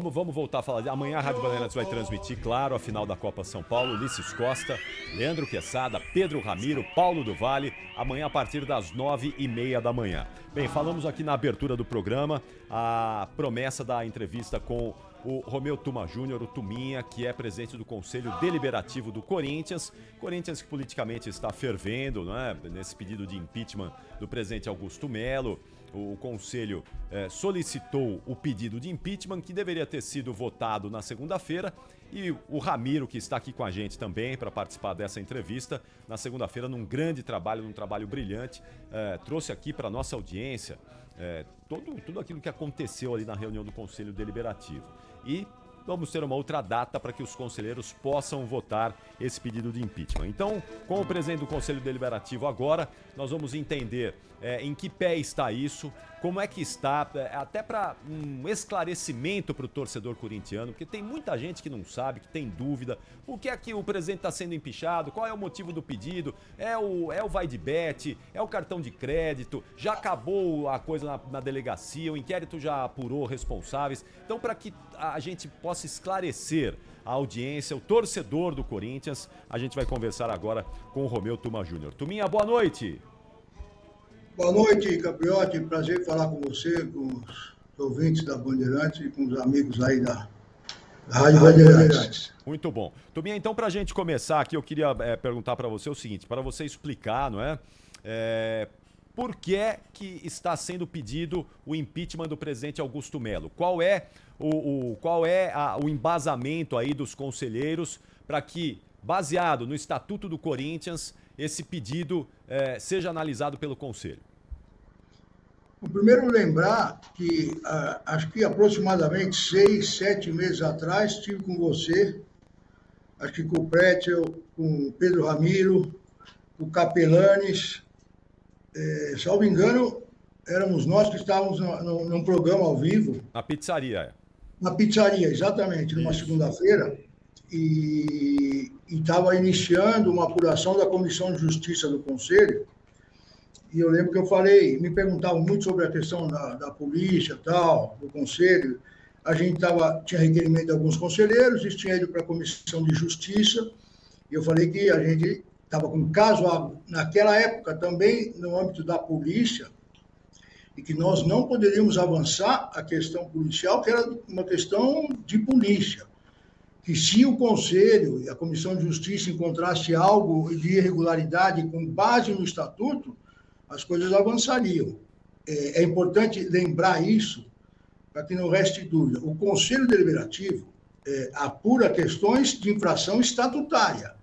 Vamos voltar a falar. Amanhã a Rádio Bandeirantes vai transmitir, claro, a final da Copa São Paulo. Ulisses Costa, Leandro Quesada, Pedro Ramiro, Paulo do Vale. Amanhã a partir das 9h30 da manhã. Bem, falamos aqui na abertura do programa a promessa da entrevista com o Romeu Tuma Júnior, o Tuminha, que é presidente do Conselho Deliberativo do Corinthians. Corinthians que politicamente está fervendo, não é? Nesse pedido de impeachment do presidente Augusto Melo. O Conselho solicitou o pedido de impeachment, que deveria ter sido votado na segunda-feira, e o Ramiro, que está aqui com a gente também para participar dessa entrevista, na segunda-feira, num grande trabalho, num trabalho brilhante, trouxe aqui para a nossa audiência tudo aquilo que aconteceu ali na reunião do Conselho Deliberativo. E vamos ter uma outra data para que os conselheiros possam votar esse pedido de impeachment. Então, com o presidente do Conselho Deliberativo agora, nós vamos entender em que pé está isso, como é que está, até para um esclarecimento para o torcedor corintiano, porque tem muita gente que não sabe, que tem dúvida. O que é que o presidente está sendo empichado? Qual é o motivo do pedido? É o vai de bet? É o cartão de crédito? Já acabou a coisa na delegacia? O inquérito já apurou responsáveis? Então, para que a gente possa esclarecer a audiência, o torcedor do Corinthians, a gente vai conversar agora com o Romeu Tuma Júnior. Tuminha, boa noite! Boa noite, Capriotti. Prazer falar com você, com os ouvintes da Bandeirantes e com os amigos aí da Rádio Bandeirantes. Muito bom. Tuminha, então, para a gente começar aqui, eu queria perguntar para você o seguinte, para você explicar, não é? Por que que está sendo pedido o impeachment do presidente Augusto Melo? Qual é o embasamento aí dos conselheiros para que, baseado no Estatuto do Corinthians, esse pedido seja analisado pelo Conselho? Primeiro, lembrar que acho que aproximadamente 6, 7 meses atrás estive com você, acho que com o Pretzel, com o Pedro Ramiro, com o Capelanes, salvo engano, éramos nós que estávamos num programa ao vivo. Na pizzaria, Na pizzaria, exatamente, numa segunda-feira, e estava iniciando uma apuração da Comissão de Justiça do Conselho, e eu lembro que eu falei, me perguntavam muito sobre a questão da polícia, tal, do Conselho. A gente tinha requerimento de alguns conselheiros, isso tinha ido para a Comissão de Justiça, e eu falei que a gente estava com um caso, naquela época, também no âmbito da polícia, e que nós não poderíamos avançar a questão policial, que era uma questão de polícia. Que se o Conselho e a Comissão de Justiça encontrasse algo de irregularidade com base no Estatuto, as coisas avançariam. É importante lembrar isso, para que não reste dúvida. O Conselho Deliberativo apura questões de infração estatutária.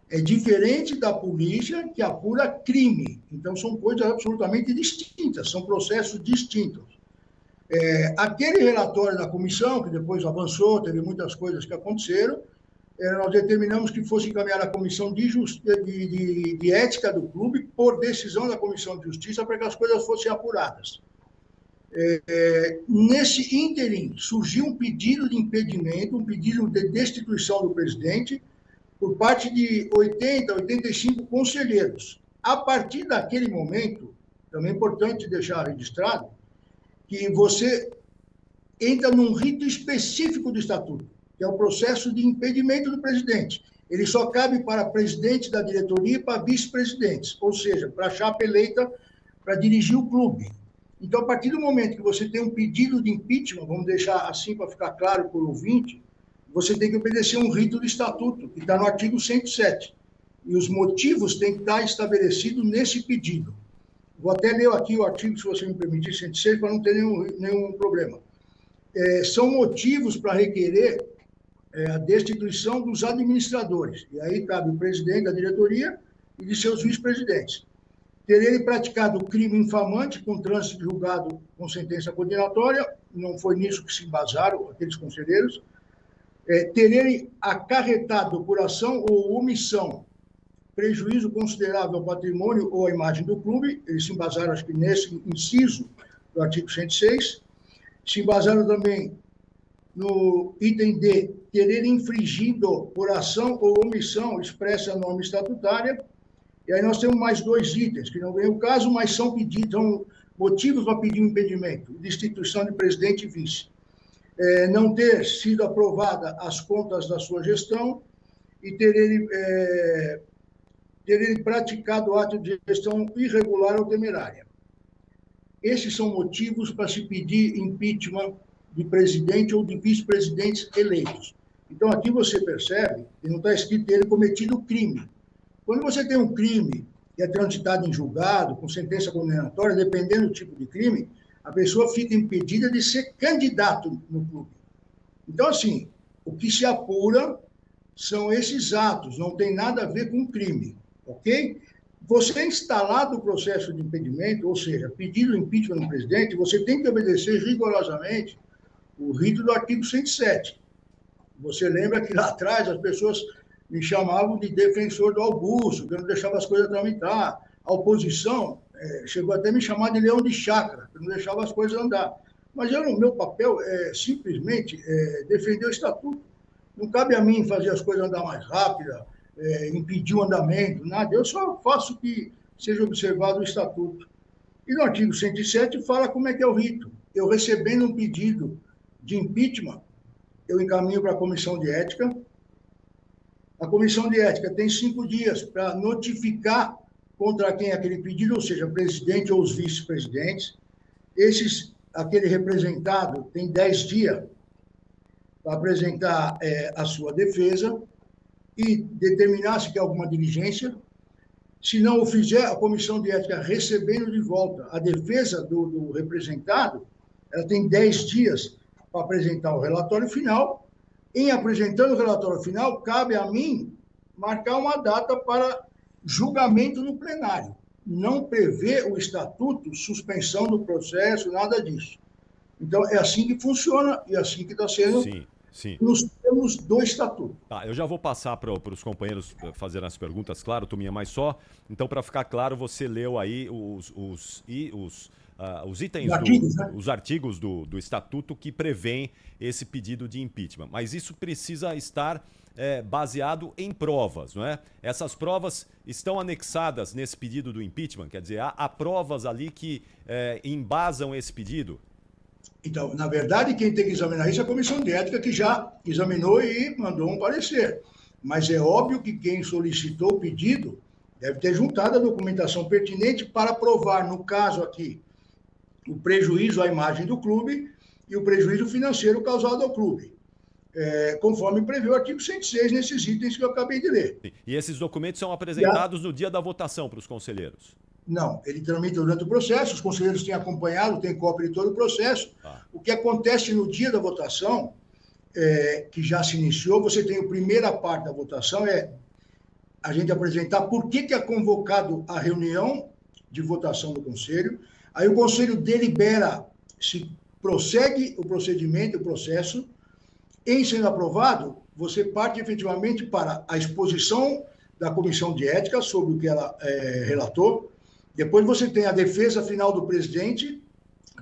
É diferente da polícia, que apura crime. Então, são coisas absolutamente distintas, são processos distintos. Aquele relatório da comissão, que depois avançou, teve muitas coisas que aconteceram, nós determinamos que fosse encaminhado à Comissão de Ética do clube por decisão da Comissão de Justiça para que as coisas fossem apuradas. Nesse ínterim, surgiu um pedido de impedimento, um pedido de destituição do presidente por parte de 80, 85 conselheiros. A partir daquele momento, também é importante deixar registrado, que você entra num rito específico do Estatuto, que é o processo de impedimento do presidente. Ele só cabe para presidente da diretoria e para vice-presidentes, ou seja, para a chapa eleita para dirigir o clube. Então, a partir do momento que você tem um pedido de impeachment, vamos deixar assim para ficar claro para o ouvinte, você tem que obedecer um rito do Estatuto, que está no artigo 107. E os motivos têm que estar estabelecidos nesse pedido. Vou até ler aqui o artigo, se você me permitir, 106, para não ter nenhum problema. São motivos para requerer a destituição dos administradores. E aí cabe o presidente da diretoria e de seus vice-presidentes. Ter ele praticado crime infamante com trânsito julgado com sentença condenatória, não foi nisso que se embasaram aqueles conselheiros. Ter ele acarretado por ação ou omissão prejuízo considerável ao patrimônio ou à imagem do clube, eles se embasaram, acho que nesse inciso do artigo 106, se embasaram também no item D, ter ele infringido por ação ou omissão expressa a norma estatutária, e aí nós temos mais 2 itens, que não vem o caso, mas são motivos para pedir um impedimento, destituição de presidente e vice. não ter sido aprovada as contas da sua gestão e ter ele praticado ato de gestão irregular ou temerária. Esses são motivos para se pedir impeachment de presidente ou de vice-presidentes eleitos. Então, aqui você percebe que não está escrito ter cometido crime. Quando você tem um crime que é transitado em julgado, com sentença condenatória, dependendo do tipo de crime, a pessoa fica impedida de ser candidato no clube. Então, assim, o que se apura são esses atos, não tem nada a ver com crime, ok? Você instalado o processo de impedimento, ou seja, pedido o impeachment do presidente, você tem que obedecer rigorosamente o rito do artigo 107. Você lembra que lá atrás as pessoas me chamavam de defensor do Augusto, que eu não deixava as coisas tramitar. A oposição chegou até a me chamar de leão de chácara, que não deixava as coisas andar. Mas o meu papel é simplesmente defender o estatuto. Não cabe a mim fazer as coisas andar mais rápida, impedir o andamento, nada. Eu só faço que seja observado o estatuto. E no artigo 107 fala como é que é o rito. Eu recebendo um pedido de impeachment, eu encaminho para a comissão de ética. A comissão de ética tem 5 dias para notificar contra quem é aquele pedido, ou seja, presidente ou os vice-presidentes. Aquele representado tem 10 dias para apresentar a sua defesa e determinar se quer alguma diligência. Se não o fizer, a comissão de ética, recebendo de volta a defesa do representado, ela tem 10 dias para apresentar o relatório final. Em apresentando o relatório final, cabe a mim marcar uma data para julgamento no plenário. Não prevê o estatuto suspensão do processo, nada disso. Então, é assim que funciona e é assim que está sendo nos termos do estatuto. Tá, eu já vou passar para os companheiros fazerem as perguntas, claro, turminha, mas só. Então, para ficar claro, você leu aí os itens, os artigos do estatuto que prevêem esse pedido de impeachment. Mas isso precisa estar baseado em provas, não é? Essas provas estão anexadas nesse pedido do impeachment? Quer dizer, há provas ali que embasam esse pedido? Então, na verdade, quem tem que examinar isso é a comissão de ética, que já examinou e mandou um parecer. Mas é óbvio que quem solicitou o pedido deve ter juntado a documentação pertinente para provar, no caso aqui, o prejuízo à imagem do clube e o prejuízo financeiro causado ao clube, conforme prevê o artigo 106 nesses itens que eu acabei de ler. E esses documentos são apresentados no dia da votação para os conselheiros? Não, ele tramita durante o processo, os conselheiros têm acompanhado, têm cópia de todo o processo. O que acontece no dia da votação, que já se iniciou, você tem a primeira parte da votação, a gente apresentar por que é convocado a reunião de votação do conselho, aí o conselho delibera se prossegue o procedimento, o processo. Em sendo aprovado, você parte efetivamente para a exposição da comissão de ética sobre o que ela relatou. Depois você tem a defesa final do presidente,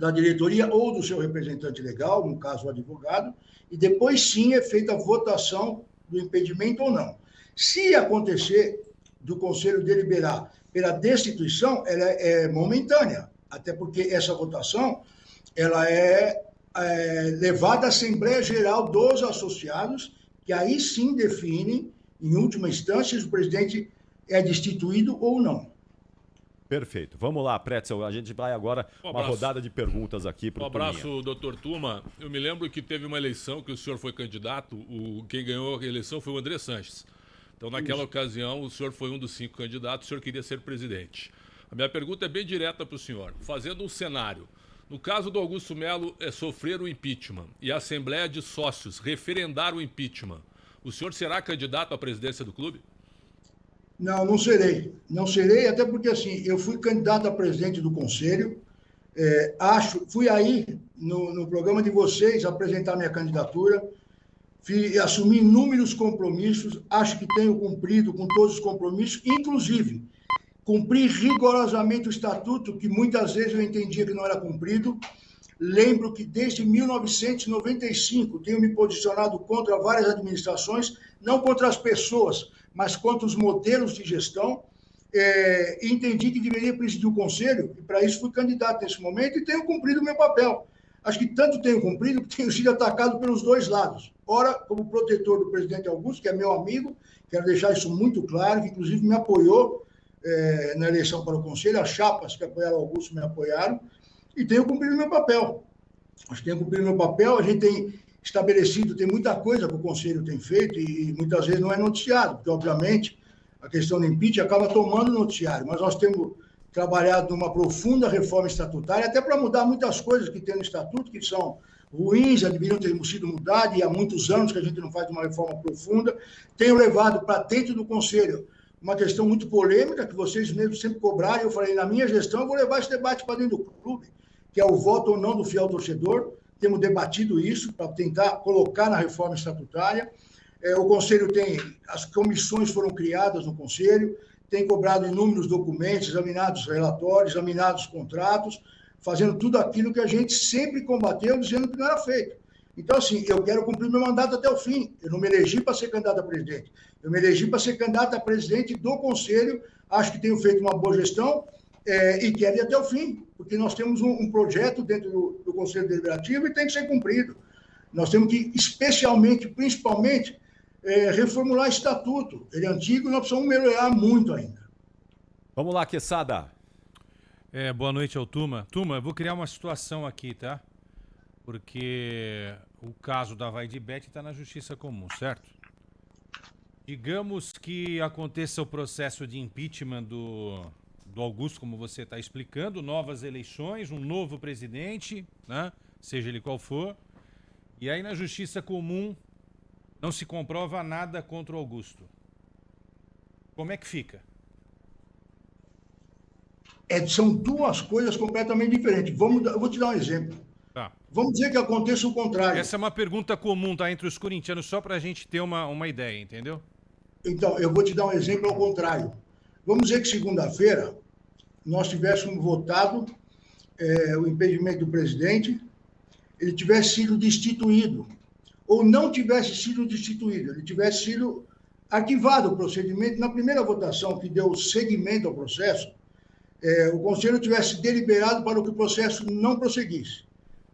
da diretoria ou do seu representante legal, no caso o advogado, e depois sim é feita a votação do impedimento ou não. Se acontecer do conselho deliberar pela destituição, ela é momentânea, até porque essa votação ela é levada à Assembleia Geral dos associados, que aí sim define, em última instância, se o presidente é destituído ou não. Perfeito. Vamos lá, Pretzel. A gente vai agora uma rodada de perguntas aqui para o Tuminha. Abraço, doutor Tuma. Eu me lembro que teve uma eleição que o senhor foi candidato, quem ganhou a eleição foi o André Sanches. Então, naquela ocasião, o senhor foi um dos 5 candidatos, o senhor queria ser presidente. A minha pergunta é bem direta para o senhor. Fazendo um cenário, no caso do Augusto Melo sofrer o impeachment e a Assembleia de Sócios referendar o impeachment, o senhor será candidato à presidência do clube? Não, não serei. Não serei, até porque assim, eu fui candidato a presidente do conselho, fui aí no programa de vocês apresentar minha candidatura, assumi inúmeros compromissos, acho que tenho cumprido com todos os compromissos, inclusive cumpri rigorosamente o estatuto, que muitas vezes eu entendia que não era cumprido. Lembro que desde 1995 tenho me posicionado contra várias administrações, não contra as pessoas, mas contra os modelos de gestão. Entendi que deveria presidir o conselho, e para isso fui candidato nesse momento e tenho cumprido o meu papel. Acho que tanto tenho cumprido que tenho sido atacado pelos dois lados. Ora, como protetor do presidente Augusto, que é meu amigo, quero deixar isso muito claro, que inclusive me apoiou na eleição para o Conselho, as chapas que apoiaram o Augusto me apoiaram, e tenho cumprido meu papel. Acho que tenho cumprido meu papel, a gente tem estabelecido, tem muita coisa que o Conselho tem feito e muitas vezes não é noticiado, porque, obviamente, a questão do impeachment acaba tomando noticiário, mas nós temos trabalhado numa profunda reforma estatutária, até para mudar muitas coisas que tem no Estatuto, que são ruins, já deveriam ter sido mudadas, e há muitos anos que a gente não faz uma reforma profunda. Tenho levado para dentro do Conselho uma questão muito polêmica, que vocês mesmos sempre cobraram, eu falei, na minha gestão, eu vou levar esse debate para dentro do clube, que é o voto ou não do fiel torcedor. Temos debatido isso para tentar colocar na reforma estatutária. O Conselho tem, as comissões foram criadas no Conselho, tem cobrado inúmeros documentos, examinados relatórios, examinados contratos, fazendo tudo aquilo que a gente sempre combateu, dizendo que não era feito. Então, assim, eu quero cumprir meu mandato até o fim. Eu não me elegi para ser candidato a presidente. Eu me elegi para ser candidato a presidente do Conselho. Acho que tenho feito uma boa gestão e quero ir até o fim, porque nós temos um projeto dentro do Conselho Deliberativo e tem que ser cumprido. Nós temos que, especialmente, principalmente, reformular o estatuto. Ele é antigo e nós precisamos melhorar muito ainda. Vamos lá, Quezada. Boa noite ao Tuma. Tuma, eu vou criar uma situação aqui, tá? Porque o caso da Vai de Bet está na Justiça Comum, certo? Digamos que aconteça o processo de impeachment do Augusto, como você está explicando, novas eleições, um novo presidente, né? Seja ele qual for, e aí na Justiça Comum não se comprova nada contra o Augusto. Como é que fica? São duas coisas completamente diferentes. Eu vou te dar um exemplo. Tá. Vamos dizer que aconteça o contrário. Essa é uma pergunta comum, tá? Entre os corintianos, só para a gente ter uma ideia, entendeu? Então, eu vou te dar um exemplo ao contrário. Vamos dizer que segunda-feira nós tivéssemos votado o impedimento do presidente, ele tivesse sido destituído, ou não tivesse sido destituído, ele tivesse sido arquivado o procedimento. Na primeira votação que deu seguimento ao processo, o Conselho tivesse deliberado para que o processo não prosseguisse.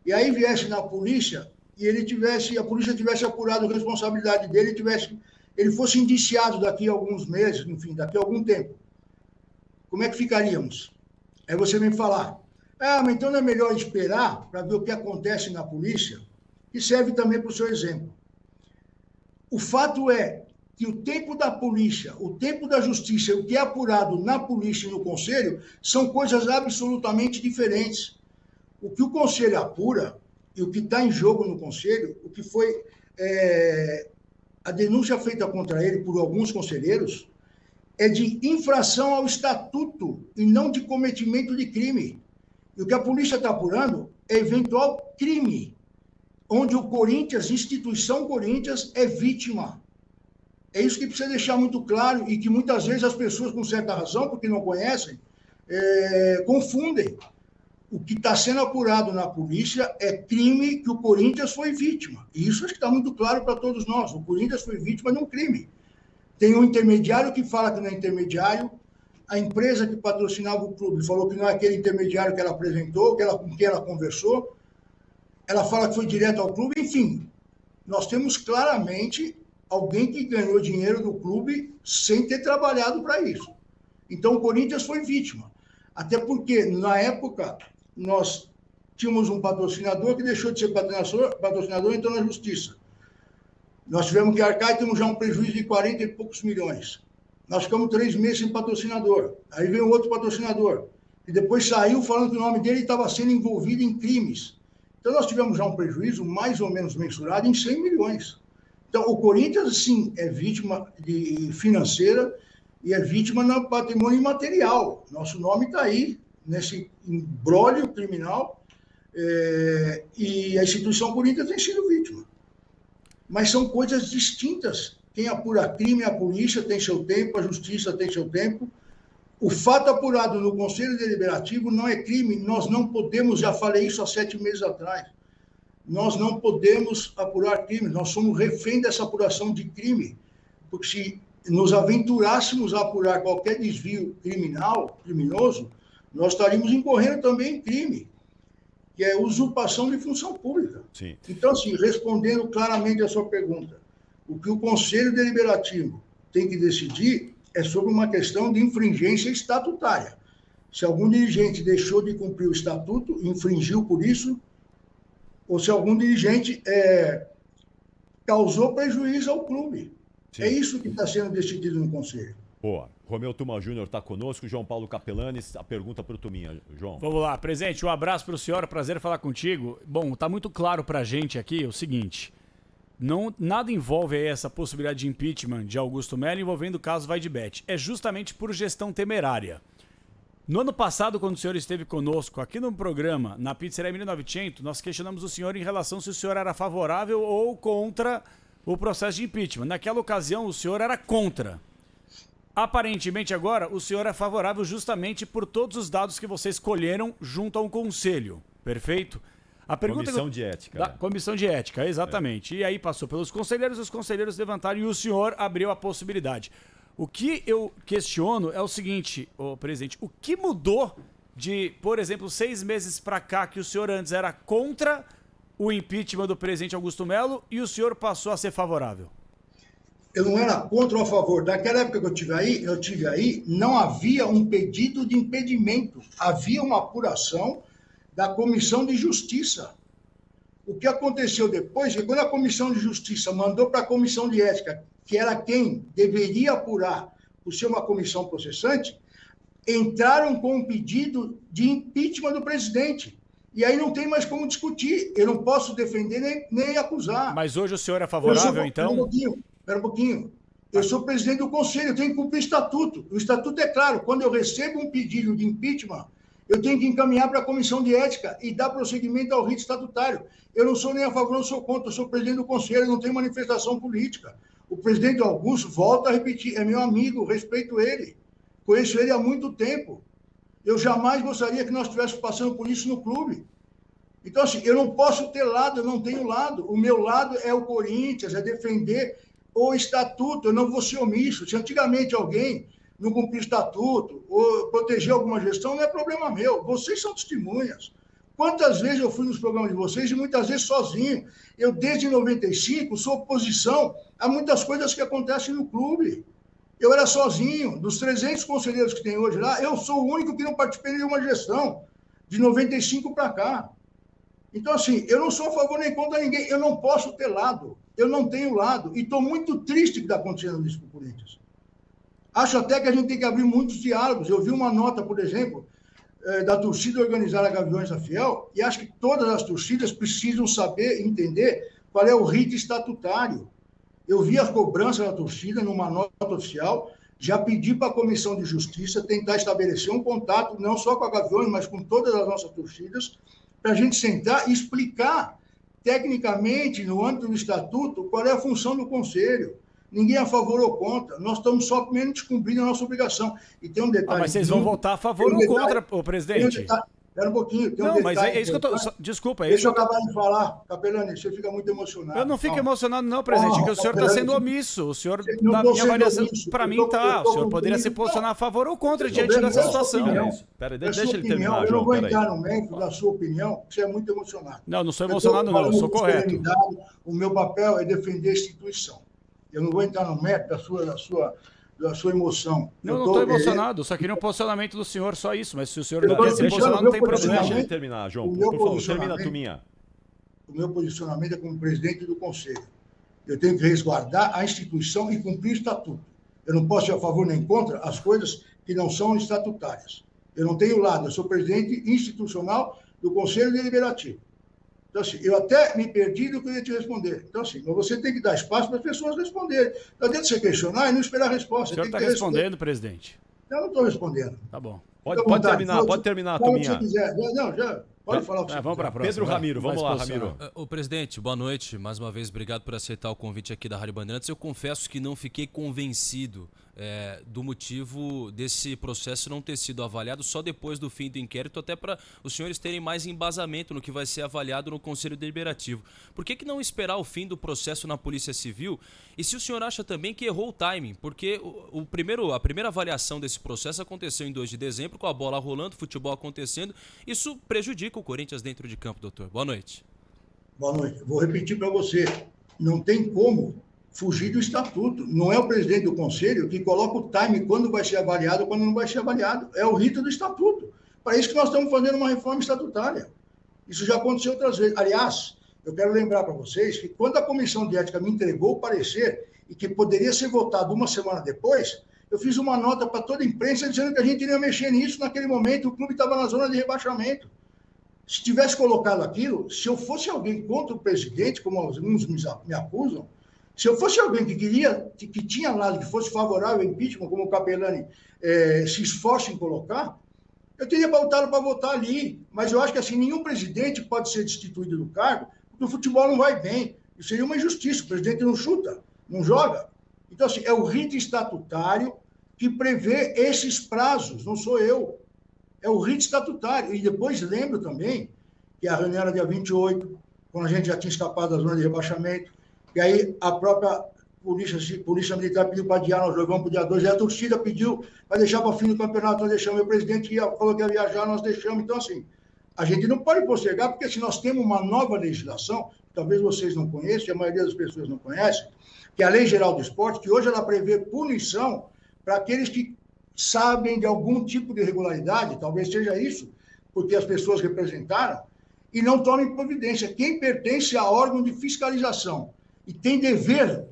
E aí viesse na polícia e a polícia tivesse apurado a responsabilidade dele, ele fosse indiciado daqui a alguns meses, enfim, daqui a algum tempo. Como é que ficaríamos? Aí você vem falar, mas então não é melhor esperar para ver o que acontece na polícia, que serve também para o seu exemplo. O fato é que o tempo da polícia, o tempo da justiça e o que é apurado na polícia e no Conselho são coisas absolutamente diferentes. O que o Conselho apura e o que está em jogo no Conselho, o que foi a denúncia feita contra ele por alguns conselheiros, é de infração ao estatuto e não de cometimento de crime. E o que a polícia está apurando é eventual crime, onde o Corinthians, instituição Corinthians, é vítima. É isso que precisa deixar muito claro e que muitas vezes as pessoas, com certa razão, porque não conhecem, confundem. O que está sendo apurado na polícia é crime que o Corinthians foi vítima. E isso acho que está muito claro para todos nós. O Corinthians foi vítima de um crime. Tem um intermediário que fala que não é intermediário. A empresa que patrocinava o clube falou que não é aquele intermediário que ela apresentou, com quem ela conversou. Ela fala que foi direto ao clube. Enfim, nós temos claramente alguém que ganhou dinheiro do clube sem ter trabalhado para isso. Então, o Corinthians foi vítima. Até porque, na época, nós tínhamos um patrocinador que deixou de ser patrocinador e entrou na justiça. Nós tivemos que arcar e temos já um prejuízo de 40 e poucos milhões. Nós ficamos 3 meses sem patrocinador. Aí veio outro patrocinador. E depois saiu falando que o nome dele estava sendo envolvido em crimes. Então, nós tivemos já um prejuízo mais ou menos mensurado em 100 milhões. Então, o Corinthians, sim, é vítima financeira e é vítima no patrimônio imaterial. Nosso nome está aí, nesse imbróglio criminal, e a instituição Corinthians tem sido vítima. Mas são coisas distintas. Quem apura crime, a polícia tem seu tempo, a justiça tem seu tempo. O fato apurado no Conselho Deliberativo não é crime. Nós não podemos, já falei isso há 7 meses atrás, nós não podemos apurar crime. Nós somos refém dessa apuração de crime. Porque se nos aventurássemos a apurar qualquer desvio criminoso, nós estaríamos incorrendo também em crime. que é usurpação de função pública. Sim. Então, assim, respondendo claramente a sua pergunta, o que o Conselho Deliberativo tem que decidir é sobre uma questão de infringência estatutária. Se algum dirigente deixou de cumprir o estatuto, infringiu por isso, ou se algum dirigente causou prejuízo ao clube. Sim. É isso que está sendo decidido no Conselho. Boa. Romeu Tuma Júnior está conosco, João Paulo Capelanes, a pergunta para o Tuminha, João. Vamos lá, presidente, um abraço para o senhor, prazer falar contigo. Bom, está muito claro para a gente aqui o seguinte, nada envolve aí essa possibilidade de impeachment de Augusto Melo envolvendo o caso Vaidbet. É justamente por gestão temerária. No ano passado, quando o senhor esteve conosco aqui no programa, na Pizzeria 1900, nós questionamos o senhor em relação se o senhor era favorável ou contra o processo de impeachment. Naquela ocasião, o senhor era contra. Aparentemente agora, o senhor é favorável justamente por todos os dados que vocês escolheram junto a um conselho, perfeito? A pergunta Comissão de ética. Da comissão de ética, exatamente. E aí passou pelos conselheiros, os conselheiros levantaram e o senhor abriu a possibilidade. O que eu questiono é o seguinte, presidente, o que mudou de, por exemplo, 6 meses para cá, que o senhor antes era contra o impeachment do presidente Augusto Melo e o senhor passou a ser favorável? Eu não era contra ou a favor. Naquela época que eu tive aí, não havia um pedido de impedimento. Havia uma apuração da Comissão de Justiça. O que aconteceu depois é que quando a Comissão de Justiça mandou para a Comissão de Ética, que era quem deveria apurar por ser uma comissão processante, entraram com um pedido de impeachment do presidente. E aí não tem mais como discutir. Eu não posso defender nem acusar. Mas hoje o senhor é favorável, então? Espera um pouquinho. Eu sou presidente do Conselho, eu tenho que cumprir o estatuto. O estatuto é claro, quando eu recebo um pedido de impeachment, eu tenho que encaminhar para a Comissão de Ética e dar prosseguimento ao rito estatutário. Eu não sou nem a favor, não sou contra, eu sou presidente do Conselho, não tenho manifestação política. O presidente Augusto, volta a repetir, é meu amigo, respeito ele. Conheço ele há muito tempo. Eu jamais gostaria que nós estivéssemos passando por isso no clube. Então, assim, eu não posso ter lado, eu não tenho lado. O meu lado é o Corinthians, é defender o estatuto, eu não vou ser omisso. Se antigamente alguém não cumprir o estatuto ou proteger alguma gestão, não é problema meu. Vocês são testemunhas. Quantas vezes eu fui nos programas de vocês e muitas vezes sozinho. Eu, desde 95, sou oposição a muitas coisas que acontecem no clube. Eu era sozinho. Dos 300 conselheiros que tem hoje lá, eu sou o único que não participei de uma gestão, de 95 para cá. Então, assim, eu não sou a favor nem contra ninguém. Eu não posso ter lado. Eu não tenho lado. E estou muito triste que está acontecendo isso com o Corinthians. Acho até que a gente tem que abrir muitos diálogos. Eu vi uma nota, por exemplo, da torcida organizada Gaviões da Fiel, e acho que todas as torcidas precisam saber, entender qual é o rito estatutário. Eu vi a cobrança da torcida numa nota oficial, já pedi para a Comissão de Justiça tentar estabelecer um contato, não só com a Gaviões, mas com todas as nossas torcidas, para a gente sentar e explicar tecnicamente, no âmbito do Estatuto, qual é a função do Conselho. Ninguém é a favor ou contra. Nós estamos só menos cumprindo a nossa obrigação. E tem um detalhe... mas vocês vão votar a favor ou contra, presidente? Espera um pouquinho. Não, mas é isso que eu estou... Desculpa. Deixa eu acabar de falar. Capelani, você fica muito emocionado. Eu não fico emocionado não, presidente, porque o senhor está sendo omisso. O senhor, na minha avaliação, para mim tá. O senhor poderia se posicionar a favor ou contra diante dessa situação. Peraí, deixa ele terminar, eu João. não vou entrar no mérito da sua opinião, porque você é muito emocionado. Não sou emocionado não, eu sou correto. O meu papel é defender a instituição. Eu não vou entrar no mérito da sua emoção. Não estou emocionado, só queria um posicionamento do senhor, só isso. Mas se o senhor não quer se posicionar, não tem problema. Deixa ele terminar, João. Por favor, termina, Tuminha. O meu posicionamento é como presidente do Conselho. Eu tenho que resguardar a instituição e cumprir o estatuto. Eu não posso ir a favor nem contra as coisas que não são estatutárias. Eu não tenho lado, eu sou presidente institucional do Conselho Deliberativo. Então, assim, eu até me perdi do que eu ia te responder. Então, assim, você tem que dar espaço para as pessoas responderem. Não adianta você questionar e não esperar a resposta. O senhor está respondendo, presidente? Eu não estou respondendo. Tá bom. Pode terminar, Tuminha. Se quiser. Não, já. Pode falar o que você vamos para a próxima. Pedro Ramiro, vamos lá, Ramiro. O presidente, boa noite. Mais uma vez, obrigado por aceitar o convite aqui da Rádio Bandeirantes. Eu confesso que não fiquei convencido do motivo desse processo não ter sido avaliado só depois do fim do inquérito, até para os senhores terem mais embasamento no que vai ser avaliado no Conselho Deliberativo. Por que não esperar o fim do processo na Polícia Civil? E se o senhor acha também que errou o timing? Porque a primeira avaliação desse processo aconteceu em 2 de dezembro, com a bola rolando, futebol acontecendo. Isso prejudica com o Corinthians dentro de campo, doutor. Boa noite. Boa noite. Vou repetir para você. Não tem como fugir do estatuto. Não é o presidente do conselho que coloca o time quando vai ser avaliado ou quando não vai ser avaliado. É o rito do estatuto. Para isso que nós estamos fazendo uma reforma estatutária. Isso já aconteceu outras vezes. Aliás, eu quero lembrar para vocês que quando a comissão de ética me entregou o parecer e que poderia ser votado uma semana depois, eu fiz uma nota para toda a imprensa dizendo que a gente iria mexer nisso naquele momento. O clube estava na zona de rebaixamento. Se tivesse colocado aquilo, se eu fosse alguém contra o presidente, como alguns me acusam, se eu fosse alguém que tinha lado, que fosse favorável ao impeachment, como o Capelani se esforça em colocar, eu teria voltado para votar ali. Mas eu acho que assim, nenhum presidente pode ser destituído do cargo, porque o futebol não vai bem. Isso seria uma injustiça. O presidente não chuta, não joga. Então, assim, é o rito estatutário que prevê esses prazos, não sou eu. É o rito estatutário. E depois lembro também que a reunião era dia 28, quando a gente já tinha escapado da zona de rebaixamento, e aí a própria Polícia Militar pediu para adiar, nós jogamos para o dia 2, e a torcida pediu para deixar para o fim do campeonato, nós deixamos, o presidente falou que ia viajar, nós deixamos. Então, assim, a gente não pode postergar, porque se nós temos uma nova legislação, talvez vocês não conheçam, e a maioria das pessoas não conhece, que é a Lei Geral do Esporte, que hoje ela prevê punição para aqueles que sabem de algum tipo de irregularidade, talvez seja isso, porque as pessoas representaram, e não tomem providência. Quem pertence a órgão de fiscalização e tem dever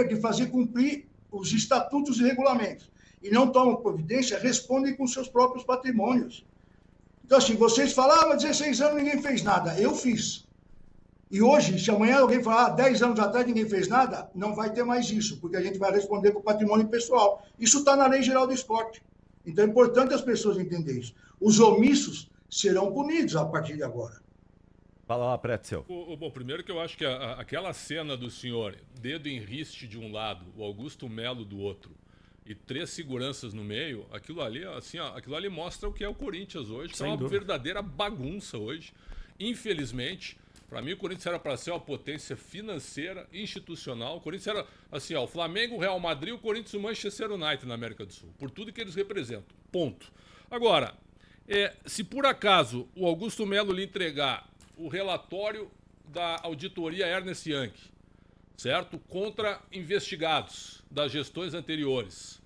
de fazer cumprir os estatutos e regulamentos, e não tomam providência, respondem com seus próprios patrimônios. Então, assim, vocês falavam, 16 anos ninguém fez nada. Eu fiz. E hoje, se amanhã alguém falar, 10 anos atrás ninguém fez nada, não vai ter mais isso, porque a gente vai responder com o patrimônio pessoal. Isso está na Lei Geral do Esporte. Então é importante as pessoas entenderem isso. Os omissos serão punidos a partir de agora. Fala lá, Pretzel. Bom, primeiro que eu acho que aquela cena do senhor, dedo em riste de um lado, o Augusto Melo do outro, e 3 seguranças no meio, aquilo ali, assim, ó, aquilo ali mostra o que é o Corinthians hoje, que é uma verdadeira bagunça hoje. Infelizmente, para mim o Corinthians era para ser uma potência financeira, institucional. O Corinthians era, assim, ó, o Flamengo, o Real Madrid, o Corinthians e o Manchester United na América do Sul, por tudo que eles representam. Ponto. Agora, se por acaso o Augusto Melo lhe entregar o relatório da auditoria Ernst Young, certo? Contra investigados das gestões anteriores.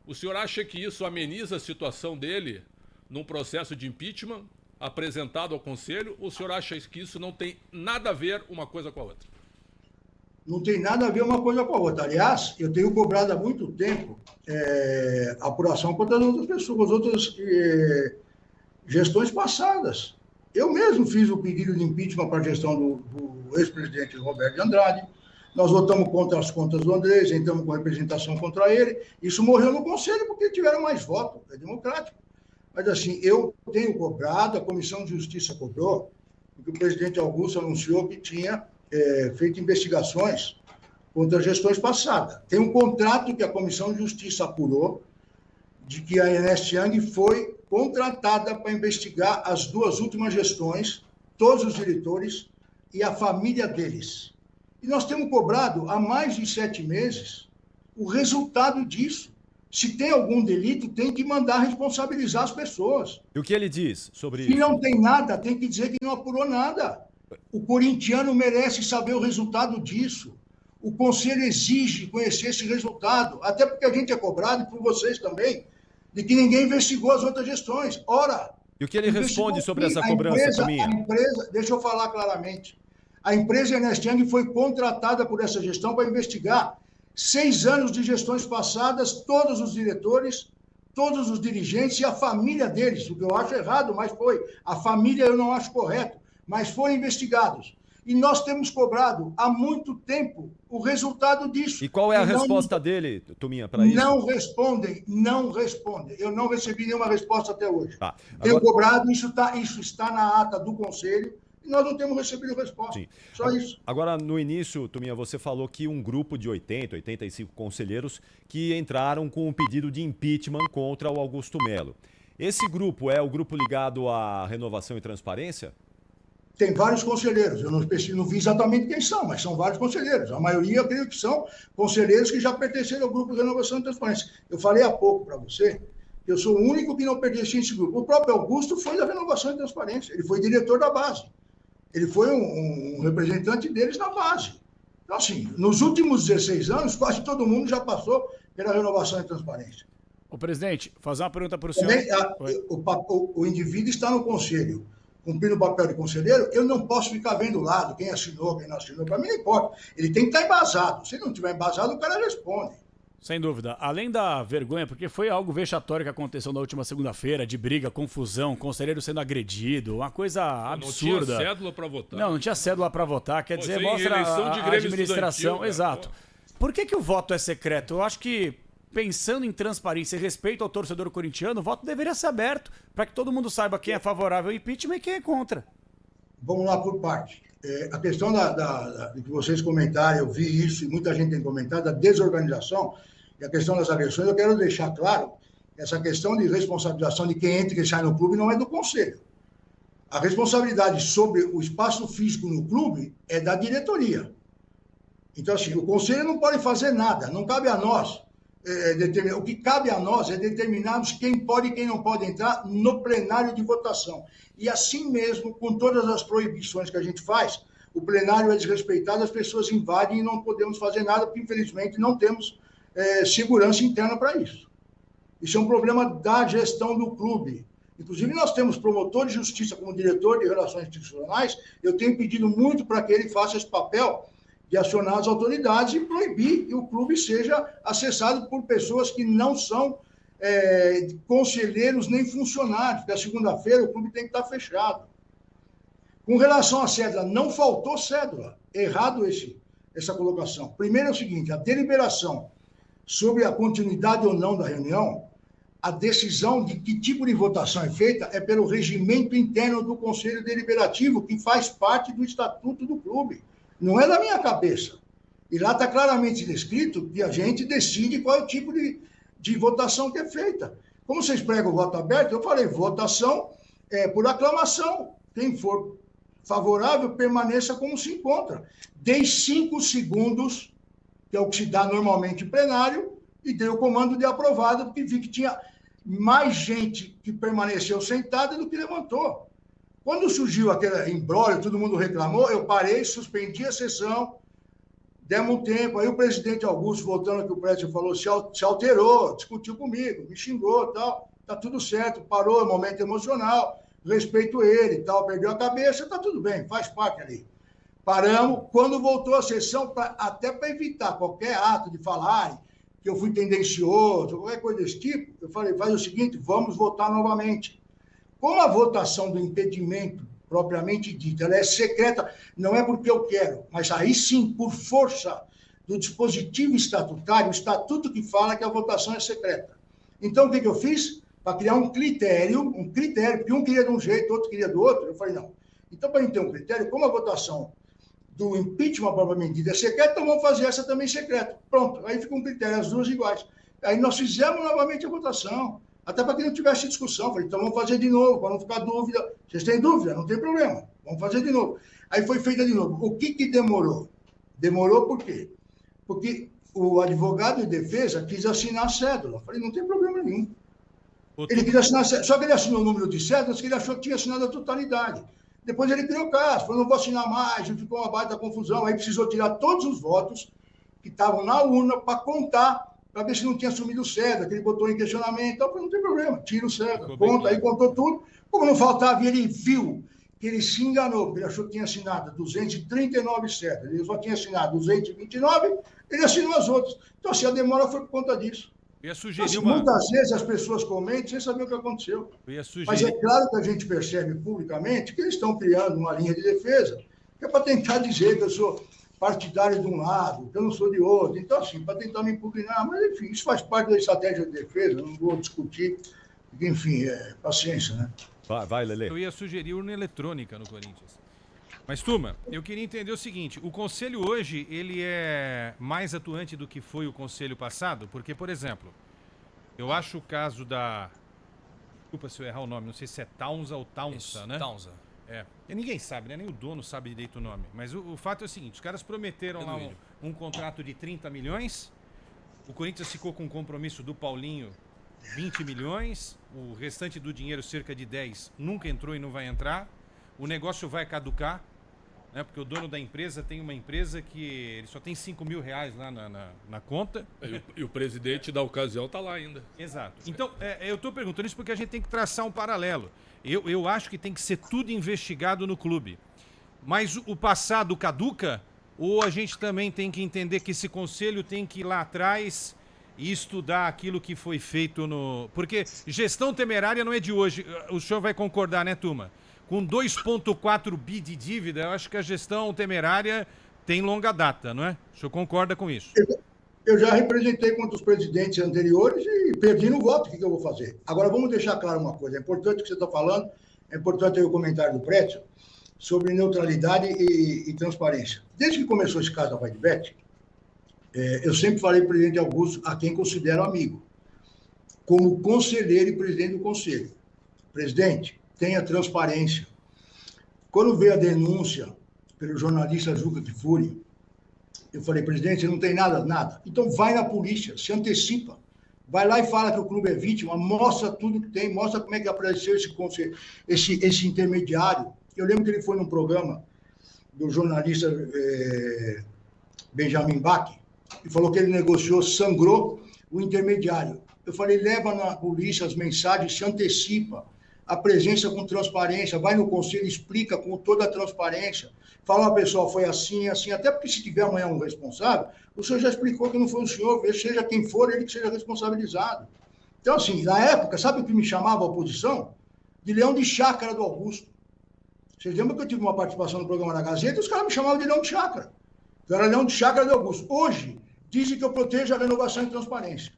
O senhor acha que isso ameniza a situação dele num processo de impeachment apresentado ao Conselho, ou o senhor acha que isso não tem nada a ver uma coisa com a outra? Não tem nada a ver uma coisa com a outra. Aliás, eu tenho cobrado há muito tempo apuração contra as outras pessoas, outras gestões passadas. Eu mesmo fiz o pedido de impeachment para a gestão do ex-presidente Roberto de Andrade. Nós votamos contra as contas do Andrés, entramos com representação contra ele. Isso morreu no Conselho porque tiveram mais votos. É democrático. Mas, assim, eu tenho cobrado, a Comissão de Justiça cobrou, porque o presidente Augusto anunciou que tinha feito investigações contra gestões passadas. Tem um contrato que a Comissão de Justiça apurou, de que a Ernst Young foi contratada para investigar as 2 últimas gestões, todos os diretores e a família deles. E nós temos cobrado há mais de 7 meses o resultado disso. Se tem algum delito, tem que mandar responsabilizar as pessoas. E o que ele diz sobre isso? Se não tem nada, tem que dizer que não apurou nada. O corintiano merece saber o resultado disso. O Conselho exige conhecer esse resultado, até porque a gente é cobrado, e por vocês também, de que ninguém investigou as outras gestões. Ora, e o que ele responde sobre essa cobrança, Tominha? Deixa eu falar claramente. A empresa Ernst Young foi contratada por essa gestão para investigar 6 anos de gestões passadas, todos os diretores, todos os dirigentes e a família deles, o que eu acho errado, mas foi. A família eu não acho correto, mas foram investigados. E nós temos cobrado há muito tempo o resultado disso. E qual é a resposta dele, Tominha, para isso? Não respondem. Eu não recebi nenhuma resposta até hoje. Tá. Tenho cobrado, isso está na ata do Conselho, e nós não temos recebido resposta. Sim. Só isso. Agora, no início, Tominha, você falou que um grupo de 85 conselheiros que entraram com um pedido de impeachment contra o Augusto Melo. Esse grupo é o grupo ligado à Renovação e Transparência? Tem vários conselheiros, eu não vi exatamente quem são, mas são vários conselheiros. A maioria, eu creio que são conselheiros que já pertenceram ao grupo de Renovação e Transparência. Eu falei há pouco para você Eu sou o único que não pertencia a esse grupo. O próprio Augusto foi da Renovação e Transparência. Ele foi diretor da base. Ele foi um representante deles na base. Então, assim, nos últimos 16 anos, quase todo mundo já passou pela Renovação e Transparência. Ô, presidente, fazer uma pergunta para o senhor. Também, o indivíduo está no conselho, cumprindo o papel de conselheiro, eu não posso ficar vendo o lado, quem assinou, quem não assinou, para mim não importa. Ele tem que estar embasado. Se não estiver embasado, o cara responde. Sem dúvida. Além da vergonha, porque foi algo vexatório que aconteceu na última segunda-feira, de briga, confusão, conselheiro sendo agredido, uma coisa absurda. Não tinha cédula para votar. Não tinha cédula para votar, quer dizer, mostra eleição de a Grêmio administração. Estudantil, Exato. Por que o voto é secreto? Eu acho que, pensando em transparência e respeito ao torcedor corintiano, o voto deveria ser aberto, para que todo mundo saiba quem é favorável ao impeachment e quem é contra. Vamos lá por parte. A questão de que vocês comentaram, eu vi isso e muita gente tem comentado, da desorganização e a questão das agressões, eu quero deixar claro que essa questão de responsabilização de quem entra e quem sai no clube não é do conselho. A responsabilidade sobre o espaço físico no clube é da diretoria. Então, assim, o conselho não pode fazer nada, não cabe a nós. O que cabe a nós é determinarmos quem pode e quem não pode entrar no plenário de votação. E assim mesmo, com todas as proibições que a gente faz, o plenário é desrespeitado, as pessoas invadem e não podemos fazer nada, porque infelizmente não temos segurança interna para isso. Isso é um problema da gestão do clube. Inclusive, nós temos promotor de justiça como diretor de relações institucionais, eu tenho pedido muito para que ele faça esse papel de acionar as autoridades e proibir que o clube seja acessado por pessoas que não são conselheiros nem funcionários, porque a segunda-feira o clube tem que estar fechado. Com relação à cédula, não faltou cédula. Errado essa colocação. Primeiro é o seguinte, a deliberação sobre a continuidade ou não da reunião, a decisão de que tipo de votação é feita é pelo regimento interno do Conselho Deliberativo, que faz parte do estatuto do clube. Não é da minha cabeça. E lá está claramente descrito que a gente decide qual é o tipo de votação que é feita. Como vocês pregam o voto aberto, eu falei, votação por aclamação. Quem for favorável, permaneça como se encontra. Dei 5 segundos, que é o que se dá normalmente em plenário, e dei o comando de aprovado, porque vi que tinha mais gente que permaneceu sentada do que levantou. Quando surgiu aquele imbróglio, todo mundo reclamou, eu parei, suspendi a sessão, demos um tempo, aí o presidente Augusto, voltando ao que o prédio falou, se alterou, discutiu comigo, me xingou e tal, tá tudo certo, parou, é um momento emocional, respeito ele e tal, perdeu a cabeça, tá tudo bem, faz parte ali. Paramos, quando voltou a sessão, até para evitar qualquer ato de falar que eu fui tendencioso, qualquer coisa desse tipo, eu falei, faz o seguinte, vamos votar novamente. Como a votação do impedimento, propriamente dita, ela é secreta, não é porque eu quero, mas aí sim, por força do dispositivo estatutário, o estatuto que fala que a votação é secreta. Então, o que eu fiz? Para criar um critério, porque um queria de um jeito, outro queria do outro, eu falei, não. Então, para a gente ter um critério, como a votação do impeachment propriamente dita é secreta, então vamos fazer essa também secreta. Pronto, aí fica um critério, as duas iguais. Aí nós fizemos novamente a votação, até para que não tivesse discussão. Falei, então vamos fazer de novo, para não ficar dúvida. Vocês têm dúvida? Não tem problema, vamos fazer de novo. Aí foi feita de novo. O que demorou? Demorou por quê? Porque o advogado de defesa quis assinar a cédula. Falei, não tem problema nenhum. Ele quis assinar a cédula, só que ele assinou o número de cédulas que ele achou que tinha assinado a totalidade. Depois ele criou caso, falou, não vou assinar mais, ficou uma baita confusão. Aí precisou tirar todos os votos que estavam na urna para contar, para ver se não tinha assumido o cédula, que ele botou em questionamento. Então, não tem problema, tira o cédula, conta, aí contou tudo. Como não faltava, ele viu que ele se enganou, porque ele achou que tinha assinado 239 cédulas, ele só tinha assinado 229, ele assinou as outras. Então, assim, a demora foi por conta disso. Eu ia sugerir Muitas vezes as pessoas comentam sem saber o que aconteceu. Mas é claro que a gente percebe publicamente que eles estão criando uma linha de defesa, que é para tentar dizer que eu sou partidário de um lado, que eu não sou de outro. Então, assim, para tentar me impugnar. Mas, enfim, isso faz parte da estratégia de defesa, não vou discutir. Enfim, paciência, né? Vai, Lelê. Eu ia sugerir urna eletrônica no Corinthians. Mas, turma, eu queria entender o seguinte, o Conselho hoje, ele é mais atuante do que foi o Conselho passado? Porque, por exemplo, eu acho o caso da... Desculpa se eu errar o nome, não sei se é Taunza ou Taunsa, né? Taunza. E ninguém sabe, né? Nem o dono sabe direito o nome. Mas o fato é o seguinte, os caras prometeram lá um contrato de 30 milhões, o Corinthians ficou com um compromisso do Paulinho 20 milhões, o restante do dinheiro, cerca de 10, nunca entrou e não vai entrar. O negócio vai caducar, né? Porque o dono da empresa tem uma empresa que ele só tem 5 mil reais lá na conta. E o presidente da ocasião está lá ainda. Exato. Então, eu estou perguntando isso porque a gente tem que traçar um paralelo. Eu acho que tem que ser tudo investigado no clube. Mas o passado caduca, ou a gente também tem que entender que esse conselho tem que ir lá atrás e estudar aquilo que foi feito no... Porque gestão temerária não é de hoje. O senhor vai concordar, né, turma? Com 2,4 bi de dívida, eu acho que a gestão temerária tem longa data, não é? O senhor concorda com isso? Eu já representei contra os presidentes anteriores e perdi no voto. O que eu vou fazer? Agora, vamos deixar claro uma coisa. É importante o que você está falando, é importante aí o comentário do Prédio sobre neutralidade e transparência. Desde que começou esse caso da Vaidbet, eu sempre falei para o presidente Augusto, a quem considero amigo, como conselheiro e presidente do conselho. Presidente, tenha transparência. Quando veio a denúncia pelo jornalista Juca Kfouri, eu falei, presidente, você não tem nada. Então vai na polícia, se antecipa. Vai lá e fala que o clube é vítima, mostra tudo que tem, mostra como é que apareceu esse intermediário. Eu lembro que ele foi num programa do jornalista Benjamin Bach, e falou que ele negociou, sangrou o intermediário. Eu falei, leva na polícia as mensagens, se antecipa, a presença com transparência, vai no conselho, explica com toda a transparência, fala, pessoal, foi assim, até porque se tiver amanhã um responsável, o senhor já explicou que não foi o senhor, seja quem for, ele que seja responsabilizado. Então, assim, na época, sabe o que me chamava a oposição? De leão de chácara do Augusto. Vocês lembram que eu tive uma participação no programa da Gazeta e os caras me chamavam de leão de chácara. Eu era leão de chácara do Augusto. Hoje, dizem que eu protejo a renovação e transparência.